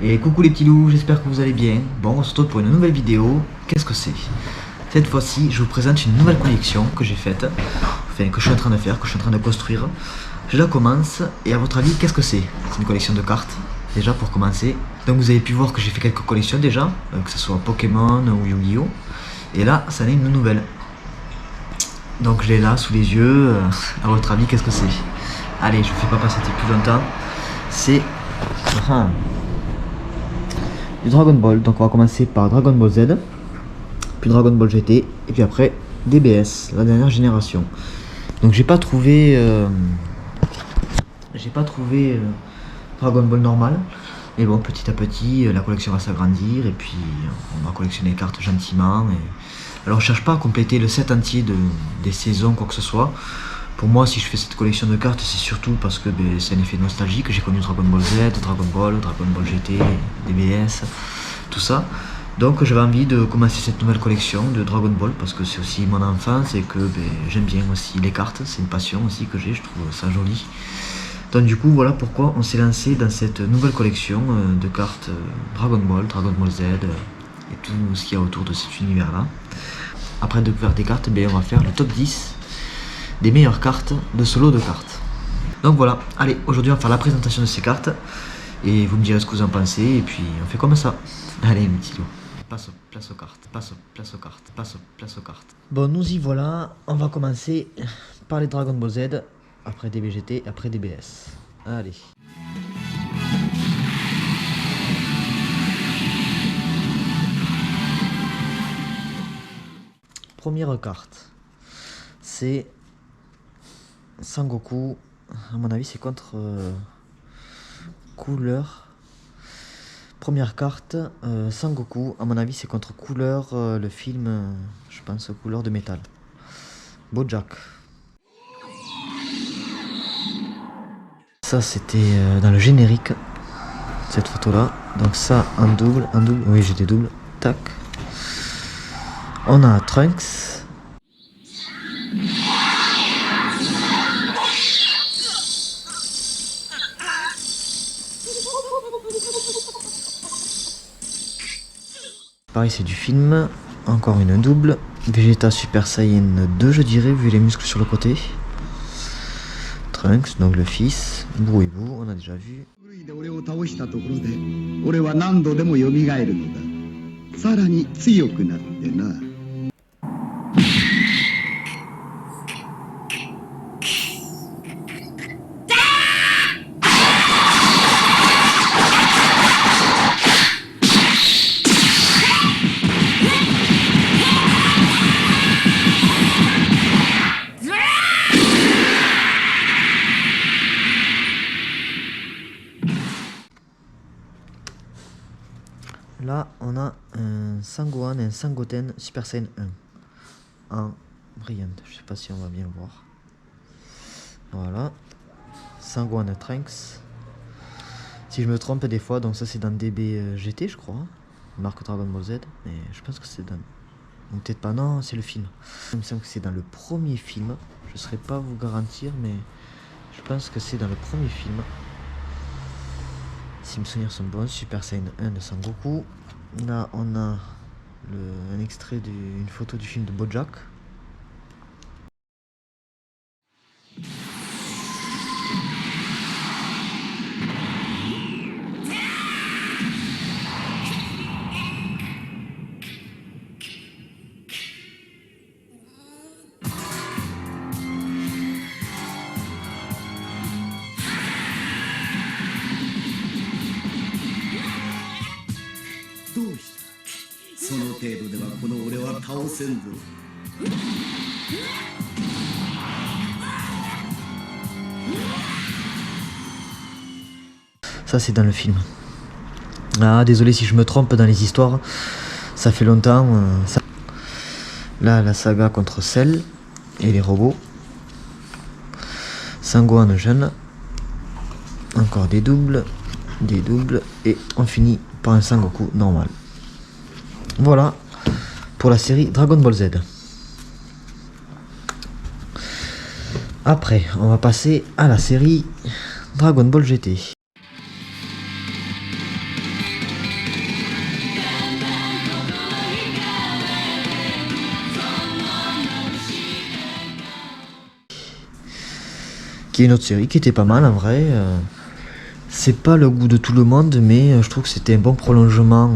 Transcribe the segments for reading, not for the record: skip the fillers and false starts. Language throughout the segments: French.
Et coucou les petits loups, j'espère que vous allez bien. Bon, on se retrouve pour une nouvelle vidéo. Qu'est-ce que c'est? Cette fois-ci, je vous présente une nouvelle collection que j'ai faite, enfin que je suis en train de faire, que je suis en train de construire. Je la commence, et à votre avis, qu'est-ce que c'est? C'est une collection de cartes, déjà pour commencer. Donc vous avez pu voir que j'ai fait quelques collections déjà, que ce soit Pokémon ou Yu-Gi-Oh! Et là, ça en est une nouvelle. Donc je l'ai là, sous les yeux. À votre avis, qu'est-ce que c'est? Allez, je ne fais pas patienter plus longtemps. C'est... du Dragon Ball. Donc on va commencer par Dragon Ball Z, puis Dragon Ball GT, et puis après DBS, la dernière génération. Donc j'ai pas trouvé Dragon Ball normal, mais bon, petit à petit la collection va s'agrandir, et puis on va collectionner les cartes gentiment. Alors je cherche pas à compléter le set entier des saisons, quoi que ce soit. Pour moi, si je fais cette collection de cartes, c'est surtout parce que c'est un effet nostalgique. J'ai connu Dragon Ball Z, Dragon Ball GT, DBS, tout ça. Donc j'avais envie de commencer cette nouvelle collection de Dragon Ball parce que c'est aussi mon enfance et que j'aime bien aussi les cartes. C'est une passion aussi que j'ai, je trouve ça joli. Donc du coup, voilà pourquoi on s'est lancé dans cette nouvelle collection de cartes Dragon Ball Z et tout ce qu'il y a autour de cet univers-là. Après de faire des cartes, on va faire le top 10 des meilleures cartes de ce lot de cartes. Donc voilà, allez, aujourd'hui on va faire la présentation de ces cartes et vous me direz ce que vous en pensez et puis on fait comme ça. Allez, mes petits loups, place aux cartes, place aux cartes. Bon, nous y voilà, on va commencer par les Dragon Ball Z, après DBGT, après DBS. Allez. Première carte, c'est Sangoku. À mon avis, c'est contre couleur. Première carte, Sangoku. À mon avis, c'est contre couleur, le film, je pense, couleur de métal. Bojack. Ça, c'était dans le générique, cette photo-là. Donc ça, en double. Oui, j'ai des doubles. Tac. On a Trunks. Pareil, c'est du film. Encore une double. Vegeta Super Saiyan 2, je dirais, vu les muscles sur le côté. Trunks, donc le fils. Boo et Boo, on a déjà vu. Là, on a un Sangohan et un Sangoten Super Saiyan 1 en brillante. Je sais pas si on va bien voir. Voilà. Sangohan et Trunks. Si je me trompe des fois, donc ça c'est dans DBGT, je crois. Marque Dragon Ball Z. Mais je pense que c'est dans... ou peut-être pas, non, c'est le film. Il me semble que c'est dans le premier film. Je ne saurais pas vous garantir, mais je pense que c'est dans le premier film. Si mes souvenirs sont bons, Super Saiyan 1 de Sangoku. Là, on a un extrait d'une photo du film de Bojack. Ça c'est dans le film. Ah, désolé si je me trompe dans les histoires. Ça fait longtemps. Là, la saga contre Cell et les robots. Sangohan jeune. Encore des doubles. Et on finit par un Sangoku normal. Voilà pour la série Dragon Ball Z. Après, on va passer à la série Dragon Ball GT. qui est une autre série qui était pas mal en vrai. C'est pas le goût de tout le monde, mais je trouve que c'était un bon prolongement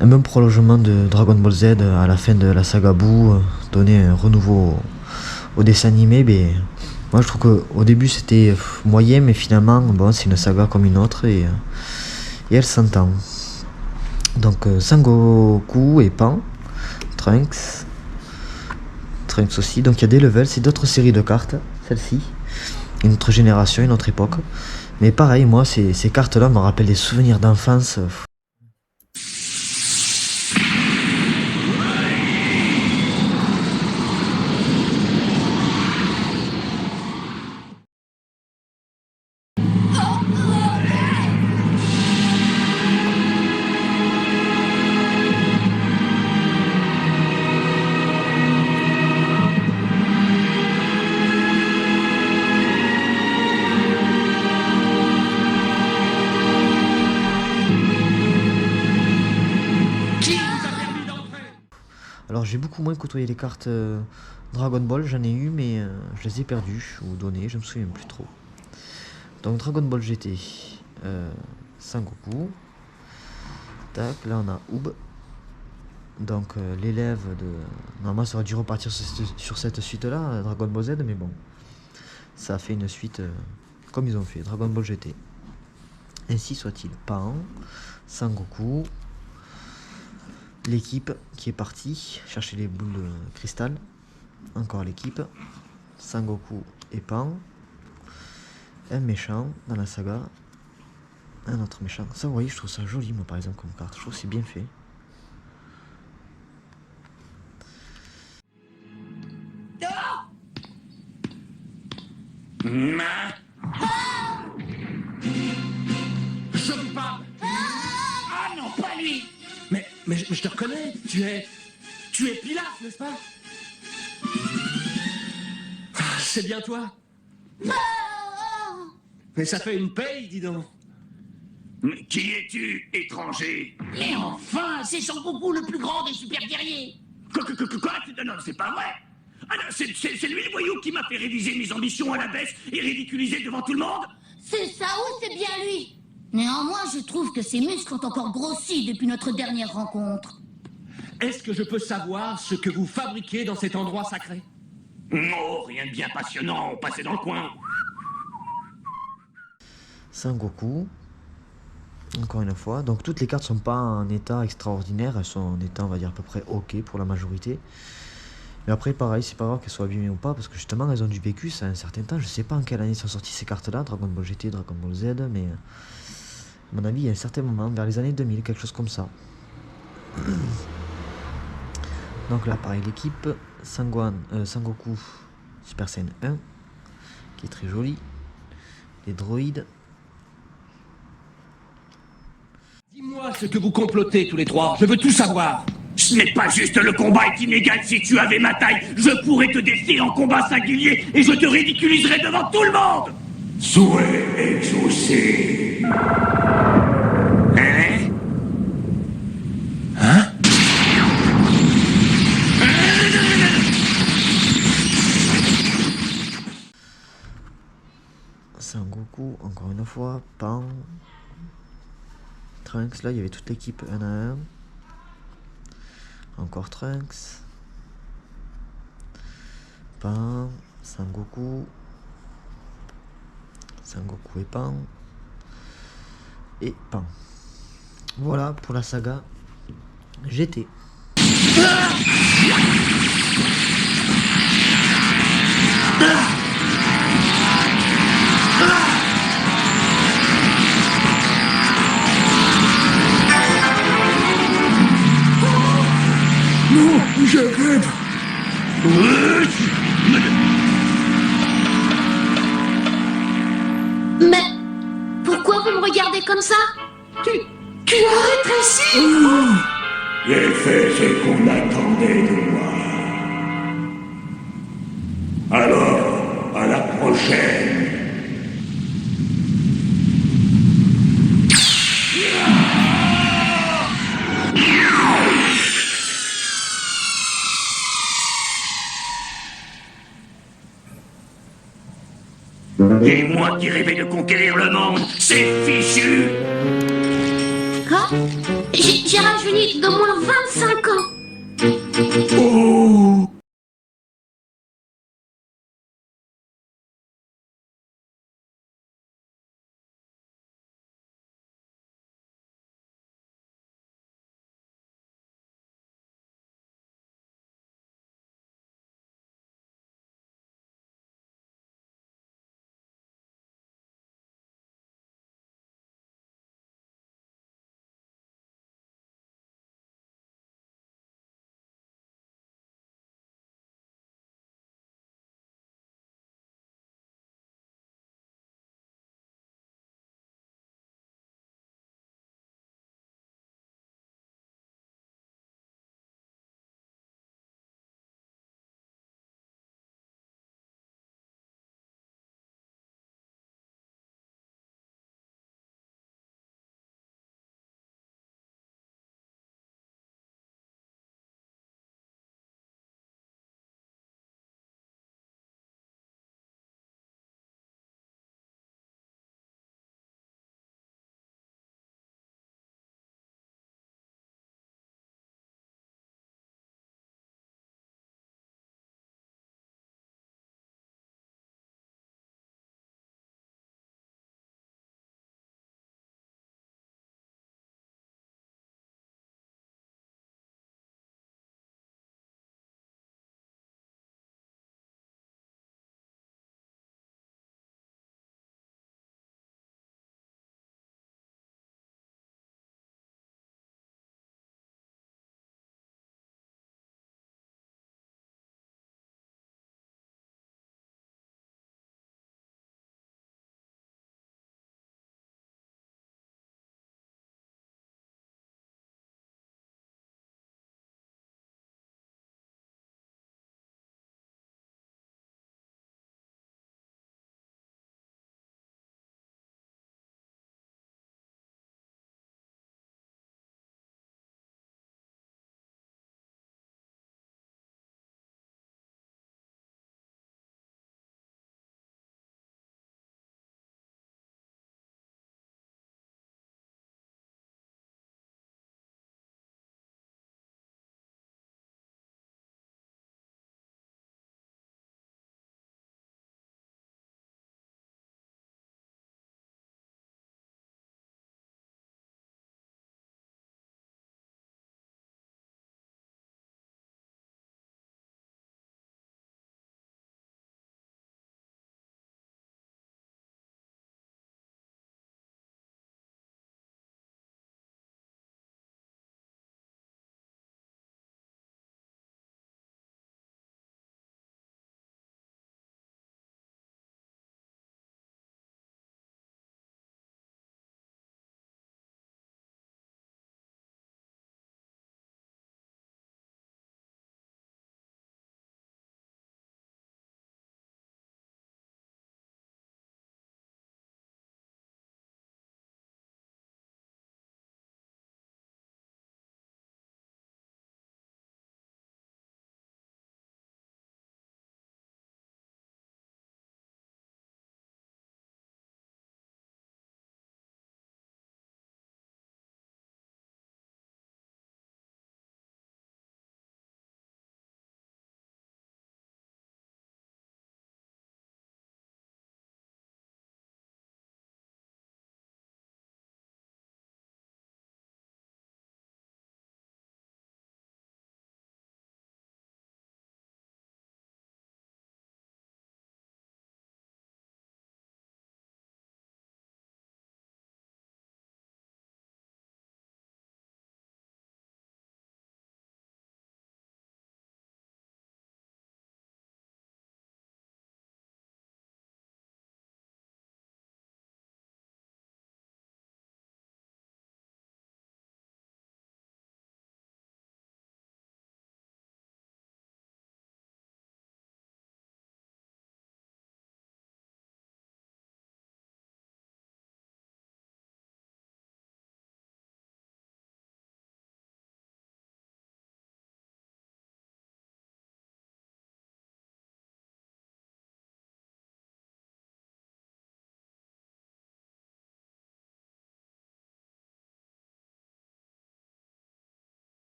de Dragon Ball Z à la fin de la saga Boo, donner un renouveau au dessin animé. Mais moi je trouve qu'au début c'était moyen, mais finalement bon, c'est une saga comme une autre et elle s'entend. Donc Sangoku et Pan, Trunks aussi, donc il y a des levels, c'est d'autres séries de cartes, celle-ci, une autre génération, une autre époque. Mais pareil, moi ces cartes-là me rappellent des souvenirs d'enfance. Alors j'ai beaucoup moins côtoyé les cartes Dragon Ball, j'en ai eu mais je les ai perdues ou données, je me souviens plus trop. Donc Dragon Ball GT, Sangoku. Tac, là on a Oob. Donc l'élève de... Normalement ça aurait dû repartir sur cette suite-là, Dragon Ball Z, mais bon. Ça a fait une suite comme ils ont fait, Dragon Ball GT. Ainsi soit-il. Pan, Sangoku, l'équipe qui est partie chercher les boules de cristal. Encore l'équipe. Sangoku et Pan. Un méchant dans la saga. Un autre méchant. Ça, vous voyez, je trouve ça joli, moi, par exemple, comme carte. Je trouve que c'est bien fait. Je vous parle. Ah non, pas lui. Mais je te reconnais. Tu es Pilaf, n'est-ce pas? Ah, c'est bien toi. Mais ça fait une paye, dis donc. Mais qui es-tu, étranger? Mais enfin, c'est Son Goku le plus grand des super guerriers. Quoi? Non, c'est pas vrai. Ah non, c'est lui le voyou qui m'a fait réviser mes ambitions à la baisse et ridiculiser devant tout le monde? C'est ça ou c'est bien lui? Néanmoins, je trouve que ses muscles ont encore grossi depuis notre dernière rencontre. Est-ce que je peux savoir ce que vous fabriquez dans cet endroit sacré? Oh, rien de bien passionnant, passez dans le coin. Sangoku. Encore une fois. Donc toutes les cartes sont pas en état extraordinaire. Elles sont en état, on va dire, à peu près ok pour la majorité. Mais après, pareil, c'est pas grave qu'elles soient abîmées ou pas. Parce que justement, elles ont du vécu, ça a un certain temps. Je sais pas en quelle année sont sorties ces cartes-là. Dragon Ball GT, Dragon Ball Z. Mais à mon avis, il y a un certain moment, vers les années 2000, quelque chose comme ça. Donc là, pareil, l'équipe. Sangoku Super Saiyan 1. Qui est très joli. Les droïdes. Dis-moi ce que vous complotez tous les trois. Je veux tout savoir. Ce n'est pas juste le combat est inégal. Si tu avais ma taille, je pourrais te défier en combat singulier et je te ridiculiserais devant tout le monde. Souhait exaucé. Hein? Hein? Sangoku, encore une fois. Pan. Trunks, là il y avait toute l'équipe 1 à 1. Encore Trunks. Pan. Sangoku. Sangoku et Pan. Et Pan. Voilà pour la saga GT. Non, je rêve. Mais pourquoi vous me regardez comme ça? Tu as rétréci? J'ai fait ce qu'on attendait de moi. Alors, à la prochaine. Et moi qui rêvais de conquérir le monde, c'est fichu. Quoi? J'ai rajeuni d'au moins 25 ans.